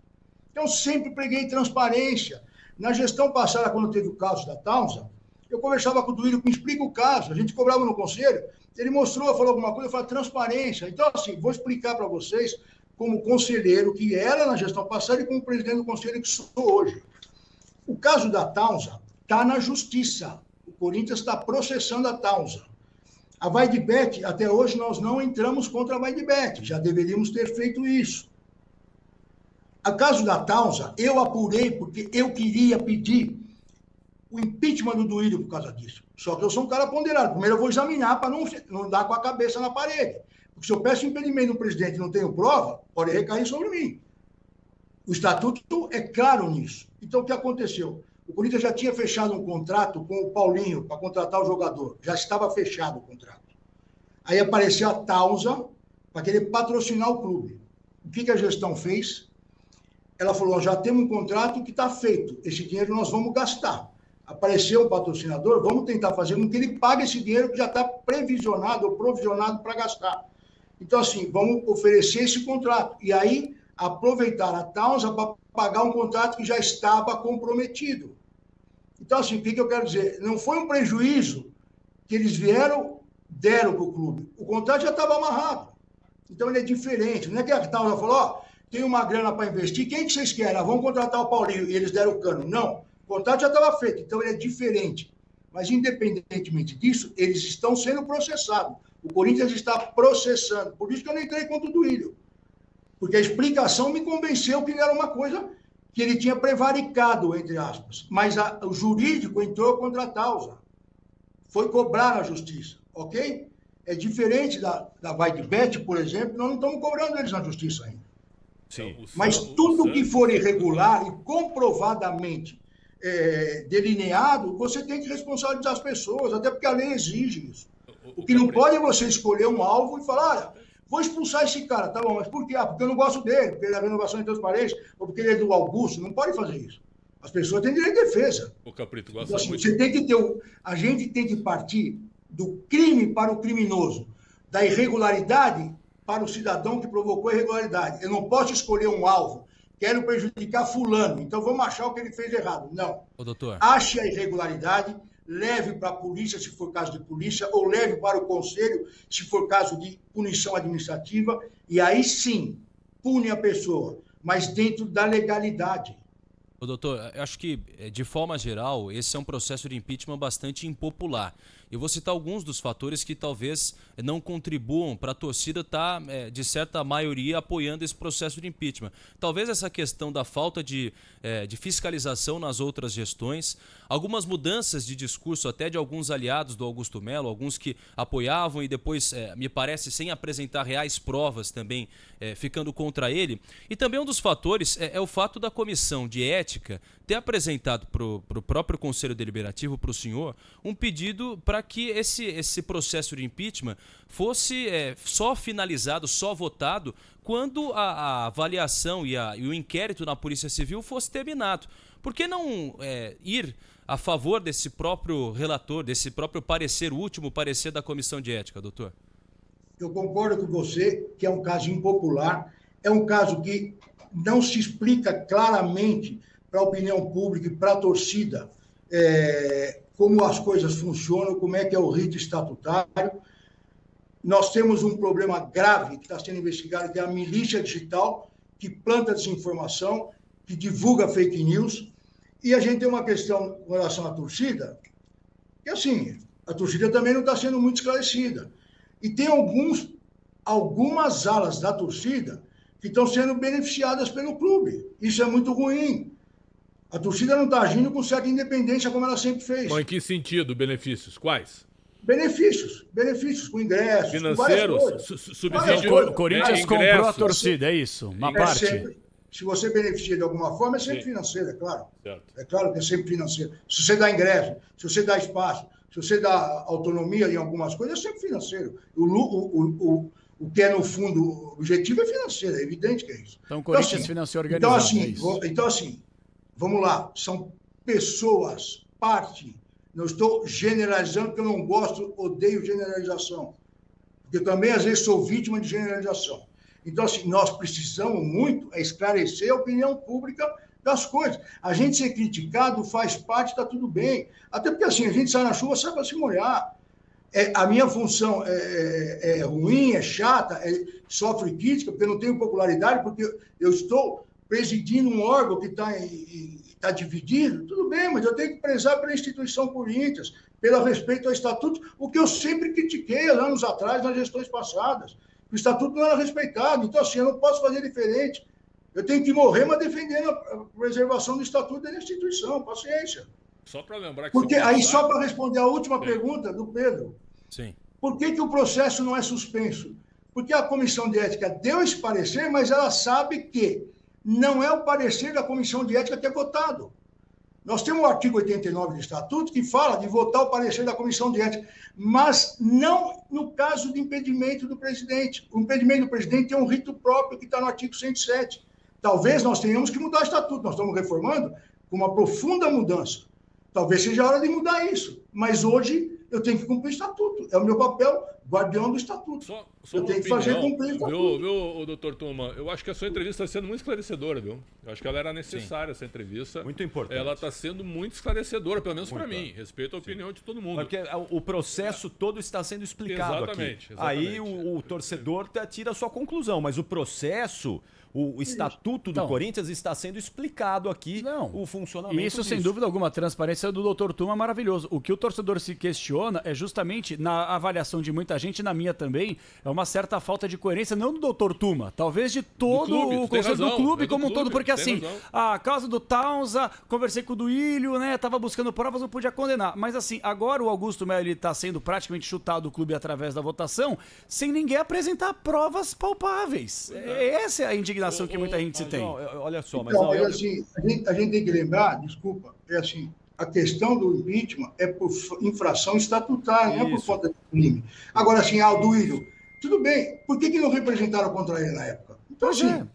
Então, sempre preguei transparência. Na gestão passada, quando teve o caso da Townsend, eu conversava com o Duílio, me explica o caso, a gente cobrava no conselho, ele mostrou, falou alguma coisa, eu falei, transparência. Então, assim, vou explicar para vocês, como conselheiro que era na gestão passada e como presidente do conselho que sou hoje. O caso da Townsend está na justiça. O Corinthians está processando a Townsend. A Vaidbet, até hoje, nós não entramos contra a Vaidbet, já deveríamos ter feito isso. O caso da Townsend, eu apurei porque eu queria pedir o impeachment do Duílio por causa disso. Só que eu sou um cara ponderado. Primeiro eu vou examinar para não dar com a cabeça na parede. Porque se eu peço impedimento do presidente e não tenho prova, pode recair sobre mim. O estatuto é claro nisso. Então, o que aconteceu? O Corinthians já tinha fechado um contrato com o Paulinho para contratar o jogador. Já estava fechado o contrato. Aí apareceu a Townsend para querer patrocinar o clube. O que a gestão fez? Ela falou, já temos um contrato que está feito. Esse dinheiro nós vamos gastar. Apareceu um patrocinador, vamos tentar fazer com que ele pague esse dinheiro que já está previsionado ou provisionado para gastar. Então, assim, vamos oferecer esse contrato. E aí, aproveitar a Townsend para pagar um contrato que já estava comprometido. Então, assim, o que eu quero dizer? Não foi um prejuízo que eles deram para o clube. O contrato já estava amarrado. Então, ele é diferente. Não é que a Townsend falou, ó, tem uma grana para investir, quem que vocês querem? Vamos contratar o Paulinho. E eles deram o cano. Não, o contrato já estava feito. Então, ele é diferente. Mas, independentemente disso, eles estão sendo processados. O Corinthians está processando. Por isso que eu não entrei contra o Duílio. Porque a explicação me convenceu que era uma coisa que ele tinha prevaricado, entre aspas. Mas o jurídico entrou contra a Townsend. Foi cobrar na justiça, ok? É diferente da Vaidbet, por exemplo, nós não estamos cobrando eles na justiça ainda. Sim. Mas tudo que for irregular e comprovadamente delineado, você tem que responsabilizar as pessoas, até porque a lei exige isso. O que não pode é você escolher um alvo e falar, olha, vou expulsar esse cara, tá bom, mas por quê? Porque eu não gosto dele, porque ele é da renovação e transparência, ou porque ele é do Augusto. Não pode fazer isso. As pessoas têm direito de defesa. O Caprito gosta então, assim, muito. Você tem que ter a gente tem que partir do crime para o criminoso, da irregularidade para o cidadão que provocou a irregularidade. Eu não posso escolher um alvo. Quero prejudicar fulano, então vamos achar o que ele fez errado. Não. Ô, doutor. Ache a irregularidade, leve para a polícia, se for caso de polícia, ou leve para o conselho, se for caso de punição administrativa, e aí sim, pune a pessoa, mas dentro da legalidade. Ô, doutor, eu acho que, de forma geral, esse é um processo de impeachment bastante impopular. Eu vou citar alguns dos fatores que talvez não contribuam para a torcida estar, de certa maioria, apoiando esse processo de impeachment. Talvez essa questão da falta de fiscalização nas outras gestões, algumas mudanças de discurso até de alguns aliados do Augusto Melo, alguns que apoiavam e depois, me parece, sem apresentar reais provas também, ficando contra ele. E também um dos fatores é o fato da comissão de ética ter apresentado para o próprio Conselho Deliberativo, para o senhor, um pedido para que esse processo de impeachment fosse só finalizado, só votado, quando a avaliação e o inquérito na Polícia Civil fosse terminado. Por que não ir a favor desse próprio relator, desse próprio parecer, o último parecer da Comissão de Ética, doutor? Eu concordo com você que é um caso impopular, é um caso que não se explica claramente para a opinião pública e para a torcida como as coisas funcionam, como é que é o rito estatutário. Nós temos um problema grave que está sendo investigado, que é a milícia digital, que planta desinformação, que divulga fake news. E a gente tem uma questão com relação à torcida, que assim, a torcida também não está sendo muito esclarecida. E tem algumas alas da torcida que estão sendo beneficiadas pelo clube. Isso é muito ruim. A torcida não está agindo com certa independência como ela sempre fez. Mas em que sentido, benefícios? Quais? Benefícios com ingressos, financeiros, subsídio. O Corinthians comprou a torcida, é isso? Uma parte. Sempre, se você beneficia de alguma forma, é sempre financeiro, é claro. Certo. É claro que é sempre financeiro. Se você dá ingresso, se você dá espaço, se você dá autonomia em algumas coisas, é sempre financeiro. O que é, no fundo, o objetivo é financeiro, é evidente que é isso. Então o Corinthians financiou organizado. Então, assim, vamos lá. São pessoas, parte. Não estou generalizando, porque eu não gosto, odeio generalização. Porque também, às vezes, sou vítima de generalização. Então, assim, nós precisamos muito esclarecer a opinião pública das coisas. A gente ser criticado faz parte, está tudo bem. Até porque, assim, a gente sai na chuva, sai para se molhar. A minha função é ruim, é chata, sofre crítica, porque eu não tenho popularidade, porque eu estou presidindo um órgão que está dividido, tudo bem, mas eu tenho que prezar pela instituição Corinthians, pelo respeito ao estatuto, o que eu sempre critiquei anos atrás, nas gestões passadas. O estatuto não era respeitado, então assim, eu não posso fazer diferente. Eu tenho que morrer, mas defendendo a preservação do estatuto da instituição, paciência. Só para lembrar que... Porque aí, só para responder a última pergunta do Pedro, Sim. Por que o processo não é suspenso? Porque a Comissão de Ética deu esse parecer, mas ela sabe que não é o parecer da Comissão de Ética que é votado. Nós temos o artigo 89 do Estatuto que fala de votar o parecer da Comissão de Ética, mas não no caso de impedimento do presidente. O impedimento do presidente tem um rito próprio que está no artigo 107. Talvez nós tenhamos que mudar o Estatuto. Nós estamos reformando com uma profunda mudança. Talvez seja a hora de mudar isso. Mas hoje eu tenho que cumprir o Estatuto. É o meu papel, guardião do Estatuto. Só eu tenho que fazer cumprir o Estatuto. Viu, doutor Tuma? Eu acho que a sua entrevista está sendo muito esclarecedora, viu? Eu acho que ela era necessária, essa entrevista. Muito importante. Ela está sendo muito esclarecedora, pelo menos para mim. Respeito a opinião de todo mundo. Porque o processo todo está sendo explicado exatamente, aqui. Aí o torcedor tira a sua conclusão, mas o processo... O estatuto do Corinthians está sendo explicado aqui, o funcionamento Isso, disso. sem dúvida alguma, a transparência do Dr. Tuma é maravilhoso. O que o torcedor se questiona é justamente, na avaliação de muita gente, na minha também, é uma certa falta de coerência, não do Dr. Tuma, talvez de todo o conselho do clube como um todo, porque assim, a causa do Taunza, conversei com o Duílio, né, tava buscando provas, não podia condenar, mas assim, agora o Augusto Melo está sendo praticamente chutado do clube através da votação, sem ninguém apresentar provas palpáveis. Essa é a indignação que muita gente tem. Olha só, mas então, assim, a gente tem que lembrar, desculpa, assim, a questão do impeachment é por infração estatutária, não é por conta de crime. Agora, assim, o Duílio, tudo bem, por que não representaram contra ele na época? Então, assim...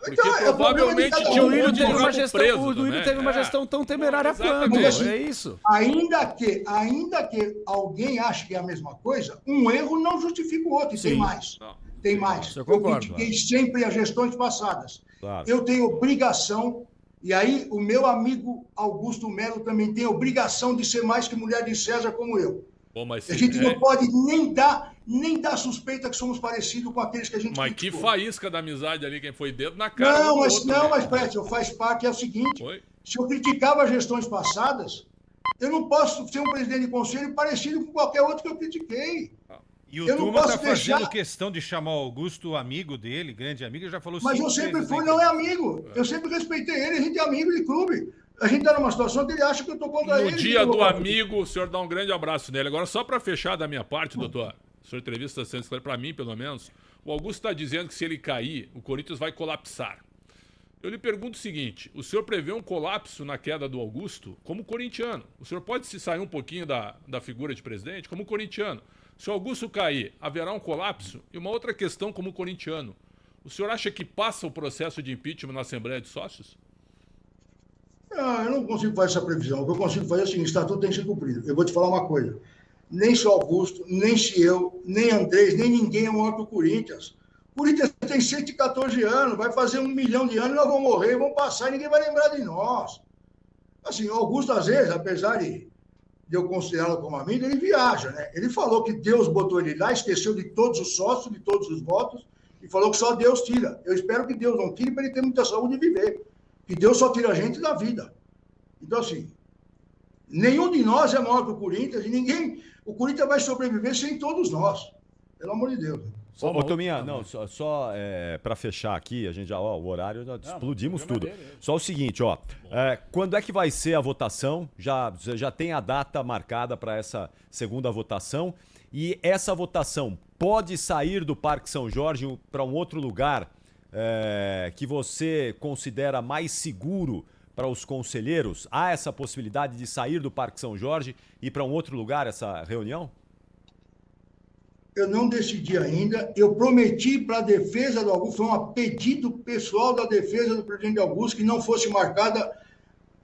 porque provavelmente tinha um monte de jogo preso. O Duílio teve uma gestão tão temerária quanto. Assim, é isso. Ainda que alguém ache que é a mesma coisa, um erro não justifica o outro, e tem mais. Tem mais. Eu concordo, critiquei sempre as gestões passadas. Claro. Eu tenho obrigação, e aí o meu amigo Augusto Melo também tem obrigação de ser mais que mulher de César como eu. Bom, mas a gente não pode nem dar suspeita que somos parecidos com aqueles que a gente criticou. Que faísca da amizade ali, quem foi dedo na cara. Mas Pérez, faz parte, é o seguinte, se eu criticava as gestões passadas, Eu não posso ser um presidente de conselho parecido com qualquer outro que eu critiquei. E o Eu não Tuma posso está fazendo deixar- questão de chamar o Augusto amigo dele, grande amigo, ele já falou Mas eu 5 sempre vezes fui, na não é entrevista. amigo. Eu sempre respeitei ele, a gente é amigo de clube. A gente está numa situação que ele acha que eu estou contra ele. No dia do amigo, o senhor dá um grande abraço nele. Agora, só para fechar da minha parte, doutor, a sua entrevista está sendo clara para mim, pelo menos, o Augusto está dizendo que se ele cair, o Corinthians vai colapsar. Eu lhe pergunto o seguinte, o senhor prevê um colapso na queda do Augusto como corintiano? O senhor pode se sair um pouquinho da figura de presidente como corintiano? Se o Augusto cair, haverá um colapso? E uma outra questão como corintiano. O senhor acha que passa o processo de impeachment na Assembleia de Sócios? Eu não consigo fazer essa previsão. O que eu consigo fazer é o seguinte: o estatuto tem que ser cumprido. Eu vou te falar uma coisa. Nem se o Augusto, nem se eu, nem Andrés, nem ninguém é maior que o Corinthians. O Corinthians tem 114 anos, vai fazer 1 milhão de anos e nós vamos morrer, vamos passar e ninguém vai lembrar de nós. Assim, o Augusto, às vezes, apesar de eu considerá-lo como amigo, ele viaja, né? Ele falou que Deus botou ele lá, esqueceu de todos os sócios, de todos os votos, e falou que só Deus tira. Eu espero que Deus não tire para ele ter muita saúde e viver. Que Deus só tira a gente da vida. Então, assim, nenhum de nós é maior que o Corinthians, e ninguém... O Corinthians vai sobreviver sem todos nós. Pelo amor de Deus. Ô, Tominha, não, só para fechar aqui, a gente já, ó, o horário, já explodimos tudo. Só o seguinte, ó, quando é que vai ser a votação? Já tem a data marcada para essa segunda votação, e essa votação pode sair do Parque São Jorge para um outro lugar que você considera mais seguro para os conselheiros? Há essa possibilidade de sair do Parque São Jorge e ir para um outro lugar essa reunião? Eu não decidi ainda. Eu prometi para a defesa do Augusto, foi um pedido pessoal da defesa do presidente Augusto, que não fosse marcada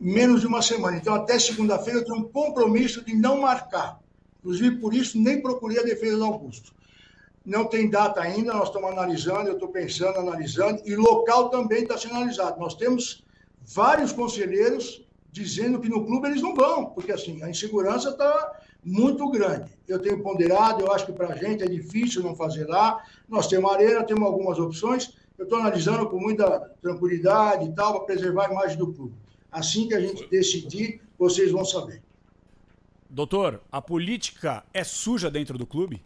menos de uma semana. Então, até segunda-feira, eu tenho um compromisso de não marcar. Inclusive, por isso, nem procurei a defesa do Augusto. Não tem data ainda, nós estamos analisando, eu estou pensando, analisando, e local também está sendo analisado. Nós temos vários conselheiros dizendo que no clube eles não vão, porque assim, a insegurança está muito grande. Eu tenho ponderado, eu acho que para a gente é difícil não fazer lá. Nós temos arena, temos algumas opções. Eu estou analisando com muita tranquilidade e tal, para preservar a imagem do clube. Assim que a gente decidir, vocês vão saber. Doutor, a política é suja dentro do clube?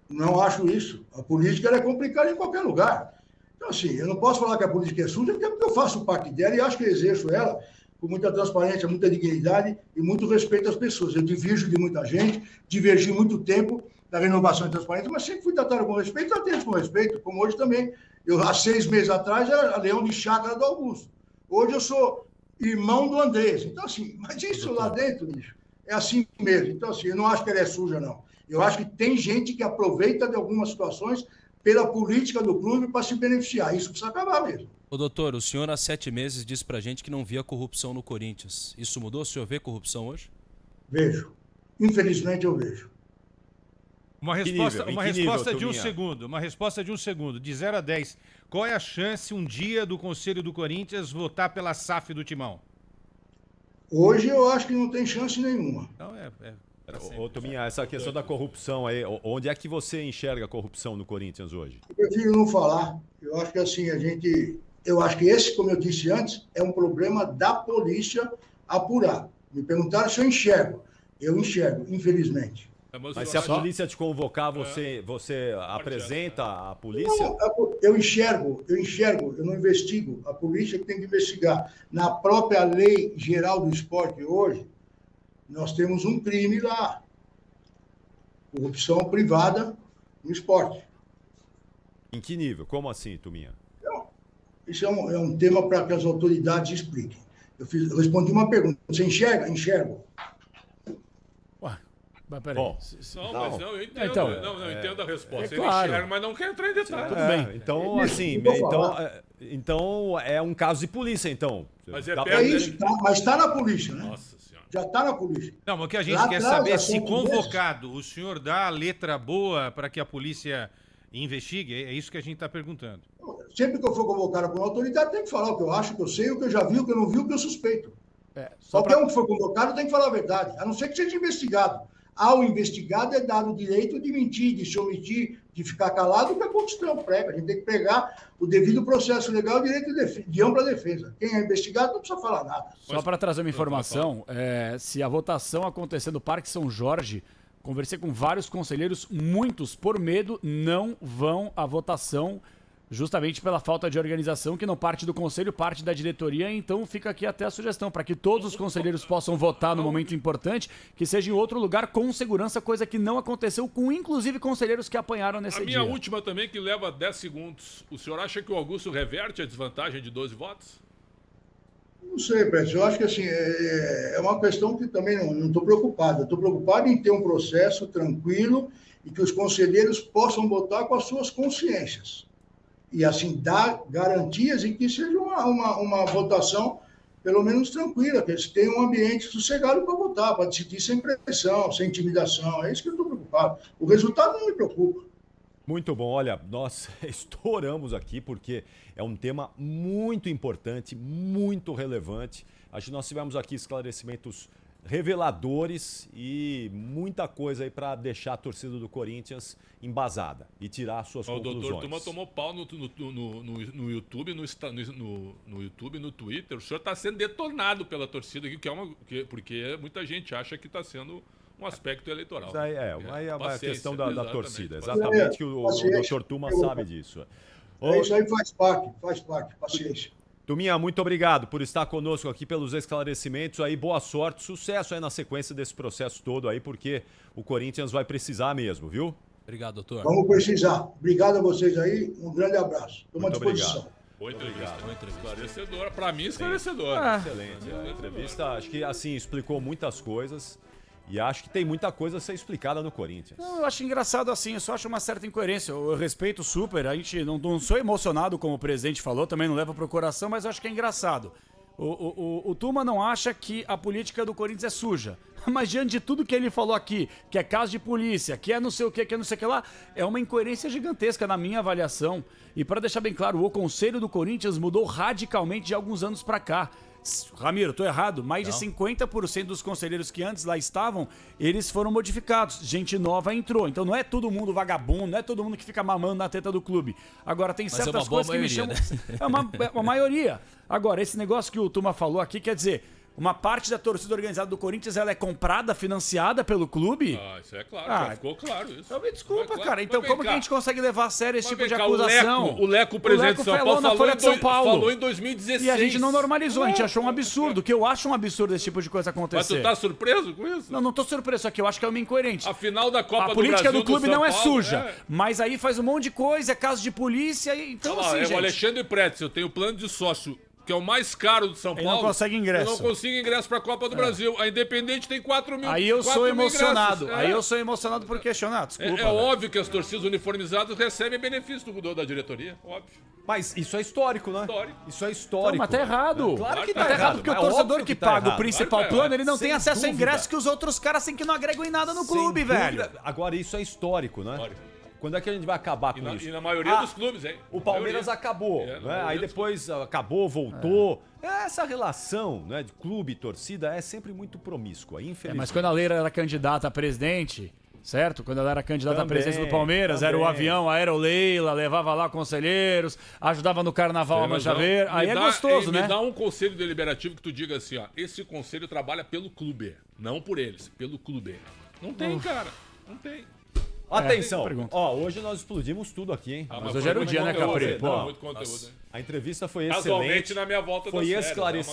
Não acho isso. A política ela é complicada em qualquer lugar. Então, assim, eu não posso falar que a política é suja, porque eu faço parte dela e acho que exerço ela com muita transparência, muita dignidade e muito respeito às pessoas. Eu divirjo de muita gente, divergi muito tempo da renovação e transparência, mas sempre fui tratado com respeito, tratei com respeito, como hoje também. Eu, há 6 meses atrás, era leão de chácara do Augusto. Hoje eu sou irmão do Andrés. Então, assim, mas isso lá dentro, bicho, é assim mesmo. Então, assim, eu não acho que ela é suja, não. Eu acho que tem gente que aproveita de algumas situações pela política do clube para se beneficiar. Isso precisa acabar mesmo. Ô doutor, o senhor há 7 meses disse pra gente que não via corrupção no Corinthians. Isso mudou? O senhor vê corrupção hoje? Vejo. Infelizmente eu vejo. Uma resposta, nível, de um Tominha? segundo. Uma resposta de 1 segundo. De 0 a 10. Qual é a chance um dia do Conselho do Corinthians votar pela SAF do Timão? Hoje eu acho que não tem chance nenhuma. Então pra sempre. Ô, Tominha, essa questão da corrupção aí, onde é que você enxerga a corrupção no Corinthians hoje? Eu prefiro não falar. Eu acho que assim, eu acho que esse, como eu disse antes, é um problema da polícia apurar. Me perguntaram se eu enxergo. Eu enxergo, infelizmente. Mas se a polícia te convocar, você apresenta a polícia? Não, eu enxergo, eu não investigo. A polícia tem que investigar. Na própria lei geral do esporte hoje, nós temos um crime lá. Corrupção privada no esporte. Em que nível? Como assim, Tominha? Então, isso é um tema para que as autoridades expliquem. Eu respondi uma pergunta. Você enxerga? Enxergo. Ué, mas peraí. Bom, Mas não, eu entendo. Então, eu entendo a resposta. é claro. Ele enxerga, mas não quer entrar em detalhes. Tudo bem. Então, assim, eu vou falar. então é um caso de polícia, então. Mas é Dá perto pra- É isso, tá? Mas está na polícia, né? Nossa senhora. Já está na polícia. Não, mas o que a gente Lá quer atrás, saber é há se 5 meses. convocado, o senhor dá a letra boa para que a polícia investigue? É isso que a gente está perguntando. Sempre que eu for convocado por uma autoridade, tem que falar o que eu acho, o que eu sei, o que eu já vi, o que eu não vi, o que eu suspeito. Só Qualquer pra... um que for convocado tem que falar a verdade, a não ser que seja investigado. Ao investigado é dado o direito de mentir, de se omitir, de ficar calado, que a Constituição prega. A gente tem que pegar o devido processo legal e direito de ampla defesa. Quem é investigado não precisa falar nada. Só para trazer uma informação, se a votação acontecer no Parque São Jorge, conversei com vários conselheiros, muitos, por medo, não vão à votação, justamente pela falta de organização, que não parte do conselho, parte da diretoria. Então fica aqui até a sugestão, para que todos os conselheiros possam votar no momento importante, que seja em outro lugar com segurança, coisa que não aconteceu com, inclusive, conselheiros que apanharam nesse dia. A minha última também, que leva 10 segundos. O senhor acha que o Augusto reverte a desvantagem de 12 votos? Não sei, Prédio. Eu acho que assim, é uma questão que também não estou preocupado. Eu estou preocupado em ter um processo tranquilo e que os conselheiros possam votar com as suas consciências. E, assim, dar garantias e que seja uma votação, pelo menos, tranquila, que eles tenham um ambiente sossegado para votar, para decidir sem pressão, sem intimidação. É isso que eu estou preocupado. O resultado não me preocupa. Muito bom, olha, nós estouramos aqui porque é um tema muito importante, muito relevante. Acho que nós tivemos aqui esclarecimentos reveladores e muita coisa aí para deixar a torcida do Corinthians embasada e tirar suas conclusões. O doutor Tuma tomou pau no YouTube, no YouTube, no Twitter. O senhor está sendo detonado pela torcida aqui, porque muita gente acha que está sendo um aspecto eleitoral. Isso aí é uma questão da torcida. Exatamente. Exatamente, que o doutor Tuma sabe disso. Isso aí faz parte, paciência. Tuminha, muito obrigado por estar conosco aqui, pelos esclarecimentos aí, boa sorte, sucesso aí na sequência desse processo todo aí, porque o Corinthians vai precisar mesmo, viu? Obrigado, doutor. Vamos precisar. Obrigado a vocês aí, um grande abraço. Estou à disposição. Boa entrevista. Esclarecedora, para mim esclarecedora. Excelente. A entrevista, acho que assim, explicou muitas coisas. E acho que tem muita coisa a ser explicada no Corinthians. Não, eu acho engraçado assim, eu só acho uma certa incoerência. Eu respeito super, a gente não sou emocionado, como o presidente falou, também não leva pro coração, mas eu acho que é engraçado. O Tuma não acha que a política do Corinthians é suja. Mas diante de tudo que ele falou aqui, que é caso de polícia, que é não sei o que é não sei o que lá, é uma incoerência gigantesca na minha avaliação. E para deixar bem claro, o Conselho do Corinthians mudou radicalmente de alguns anos para cá. Ramiro, tô errado, mais de 50% dos conselheiros que antes lá estavam, eles foram modificados, gente nova entrou, então não é todo mundo vagabundo, não é todo mundo que fica mamando na teta do clube. Agora tem certas coisas que me chamam, né? É uma maioria. Agora, esse negócio que o Tuma falou aqui, quer dizer, uma parte da torcida organizada do Corinthians, ela é comprada, financiada pelo clube? Isso é claro, já ficou claro isso. Então me desculpa, cara. Então como que a gente consegue levar a sério esse tipo de acusação? O Leco, presidente de São Paulo, na Folha de São Paulo. Falou em 2016. E a gente não normalizou, a gente achou um absurdo, que eu acho um absurdo esse tipo de coisa acontecer. Mas tu tá surpreso com isso? Não tô surpreso, só que eu acho que é uma incoerente. A final da Copa do Brasil, a política do clube não é suja, mas aí faz um monte de coisa, é caso de polícia, então assim, gente... O Alexandre Pretzel tem o plano de sócio, que é o mais caro de São Paulo. Ele não consegue ingresso. Eu não consigo ingresso para a Copa do Brasil. A Independente tem 4 mil. Aí eu sou emocionado. Aí eu sou emocionado por questionar. Desculpa. É óbvio que as torcidas uniformizadas recebem benefício da diretoria. Óbvio. Mas isso é histórico, né? Isso é histórico. Não, mas tá errado. Claro que tá errado, porque o torcedor que paga o principal plano, ele não tem acesso dúvida. A ingresso que os outros caras têm, que não agregam em nada no clube, velho. Agora, isso é histórico, né? Quando é que a gente vai acabar com isso? E na maioria dos clubes, hein? O Palmeiras acabou, né? Aí depois acabou, voltou. Essa relação, né, de clube e torcida é sempre muito promíscua, infelizmente. Mas quando a Leila era candidata a presidente, certo? Quando ela era candidata à presidência do Palmeiras, era o avião, a Aeroleila, levava lá conselheiros, ajudava no carnaval a Manchaveira. Aí é gostoso, né? Me dá um conselho deliberativo que tu diga assim, ó, esse conselho trabalha pelo clube, não por eles, pelo clube. Não tem, cara, não tem. Atenção, hoje nós explodimos tudo aqui, hein? Mas hoje era o dia, né, Capri? Muito conteúdo, hein? A entrevista foi excelente. Casualmente na minha volta foi esclarecedora.